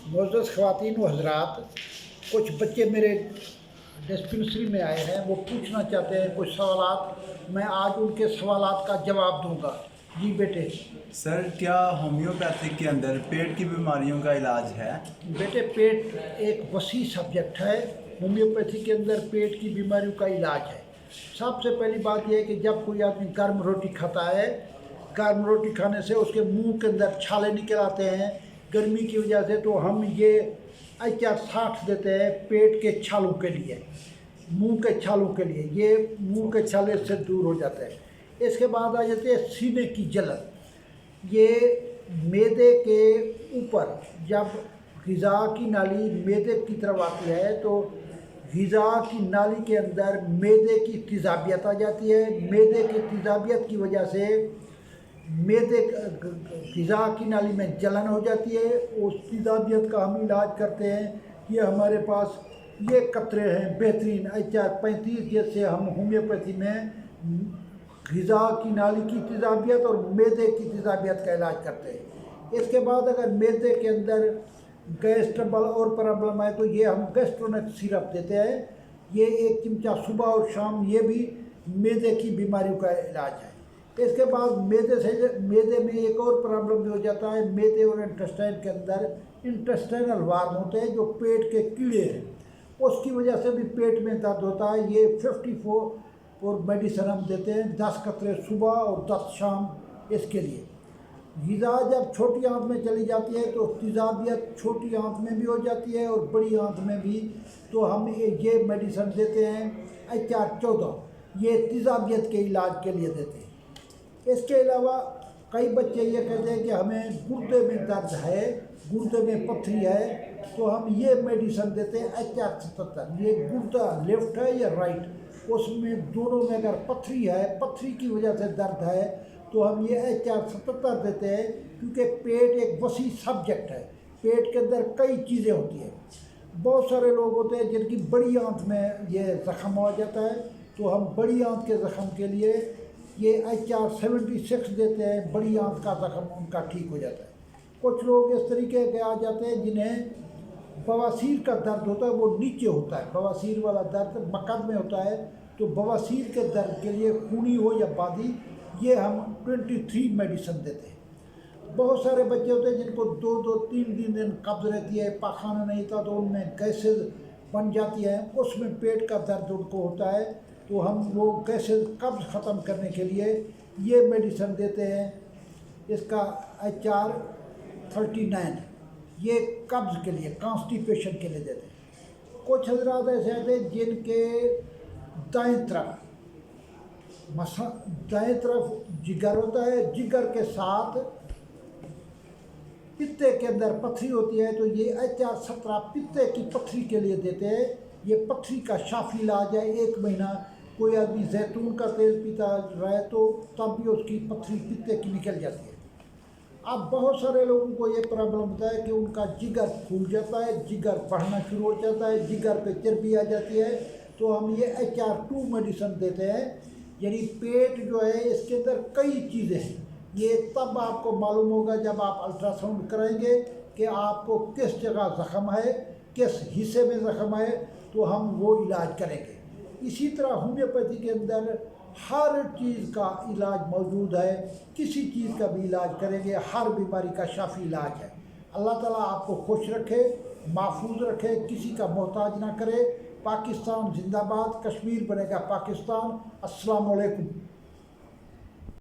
मोअज़्ज़ज़ ख़वातीन व हज़रात, कुछ बच्चे मेरे डिस्पेंसरी में आए हैं। वो पूछना चाहते हैं कुछ सवालात। मैं आज उनके सवालात का जवाब दूंगा। जी बेटे। सर, क्या होम्योपैथिक के अंदर पेट की बीमारियों का इलाज है? बेटे, पेट एक वसी सब्जेक्ट है। होम्योपैथी के अंदर पेट की बीमारियों का इलाज है। सबसे पहली बात यह है कि जब कोई आदमी गर्म रोटी खाता है, गर्म रोटी खाने से उसके मुंह के अंदर छाले निकल आते हैं गर्मी की वजह से, तो हम ये HR-60 देते हैं पेट के छालों के लिए, मुंह के छालों के लिए। ये मुंह के छाले से दूर हो जाते हैं। इसके बाद आ जाते हैं सीने की जलन। ये मैदे के ऊपर जब ग़िज़ा की नाली मैदे की तरफ आती है तो ग़िज़ा की नाली के अंदर मैदे की तेज़ाबियत आ जाती है। मैदे की तेज़ाबियत की वजह से मैदे ग़िज़ा की नाली में जलन हो जाती है। उस तेज़ाबियत का हम इलाज करते हैं। ये हमारे पास ये कतरे हैं बेहतरीन HR-35, जैसे हम होम्योपैथी में ग़िज़ा की नाली की तेज़ाबियत और मैदे की तेज़ाबियत का इलाज करते हैं। इसके बाद अगर मैदे के अंदर गैस ट्रबल और प्रॉब्लम है तो ये हम गैस्ट्रोनेट सिरप देते हैं। ये 1 चमचा सुबह और शाम, ये भी मैदे की बीमारियों का इलाज है। इसके बाद मैदे में एक और प्रॉब्लम भी हो जाता है। मैदे और इंटेस्टाइन के अंदर इंटेस्टाइनल वार्म होते हैं जो पेट के कीड़े हैं, उसकी वजह से भी पेट में दर्द होता है। ये 54 और मेडिसिन हम देते हैं, 10 कतरे सुबह और 10 शाम इसके लिए। ग़िज़ा जब छोटी आंत में चली जाती है तो तेज़ाबियत छोटी आंत में भी हो जाती है और बड़ी आंत में भी, तो हम ये मेडिसिन देते हैं HR-14, ये तेज़ाबियत के इलाज के लिए देते हैं। इसके अलावा कई बच्चे ये कहते हैं कि हमें गुर्दे में दर्द है, गुर्दे में पथरी है, तो हम ये मेडिसिन देते हैं HR-77। ये गुर्दा लेफ्ट है या राइट, उसमें दोनों में अगर पथरी है, पथरी की वजह से दर्द है, तो हम ये HR-77 देते हैं। क्योंकि पेट एक वसी सब्जेक्ट है, पेट के अंदर कई चीज़ें होती हैं। बहुत सारे लोग होते हैं जिनकी बड़ी आंत में ये ज़ख़म हो जाता है, तो हम बड़ी आंत के ज़ख़म के लिए ये HR-76 देते हैं। बड़ी आंत का ज़ख़म उनका ठीक हो जाता है। कुछ लोग इस तरीके के आ जाते हैं जिन्हें बवासीर का दर्द होता है, वो नीचे होता है, बवासीर वाला दर्द मकद में होता है, तो बवासीर के दर्द के लिए खूनी हो या बादी, ये हम 23 मेडिसिन देते हैं। बहुत सारे बच्चे होते हैं जिनको 2-2, 3-3 दिन कब्ज़ रहती है, पाखाना नहीं था तो उनमें गैसेज बन जाती है, उसमें पेट का दर्द उनको होता है, तो हम वो गैसेज कब्ज़ ख़त्म करने के लिए ये मेडिसिन देते हैं। इसका HR-39, ये कब्ज़ के लिए, कॉन्स्टिपेशन के लिए देते हैं। कुछ हज़रात ऐसे आते हैं जिनके दाएं तरफ जिगर होता है, जिगर के साथ पित्ते के अंदर पथरी होती है, तो ये HR-17 पित्ते की पथरी के लिए देते हैं। ये पथरी का शाफी इलाज है। 1 महीना कोई आदमी जैतून का तेल पीता रहे तो तब भी उसकी पथरी पित्ते की निकल जाती है। अब बहुत सारे लोगों को ये प्रॉब्लम होता है कि उनका जिगर फूल जाता है, जिगर बढ़ना शुरू हो जाता है, जिगर पे चर्बी आ जाती है, तो हम ये HR-2 मेडिसिन देते हैं। यानी पेट जो है इसके अंदर कई चीज़ें हैं। ये तब आपको मालूम होगा जब आप अल्ट्रासाउंड कराएंगे कि आपको किस जगह ज़ख़म है, किस हिस्से में ज़ख़म है, तो हम वो इलाज करेंगे। इसी तरह होम्योपैथी के अंदर हर चीज़ का इलाज मौजूद है, किसी चीज़ का भी इलाज करेंगे, हर बीमारी का शाफी इलाज है। अल्लाह ताला आपको खुश रखे, महफूज रखे, किसी का मोहताज ना करे। पाकिस्तान जिंदाबाद, कश्मीर बनेगा पाकिस्तान। अस्सलाम वालेकुम।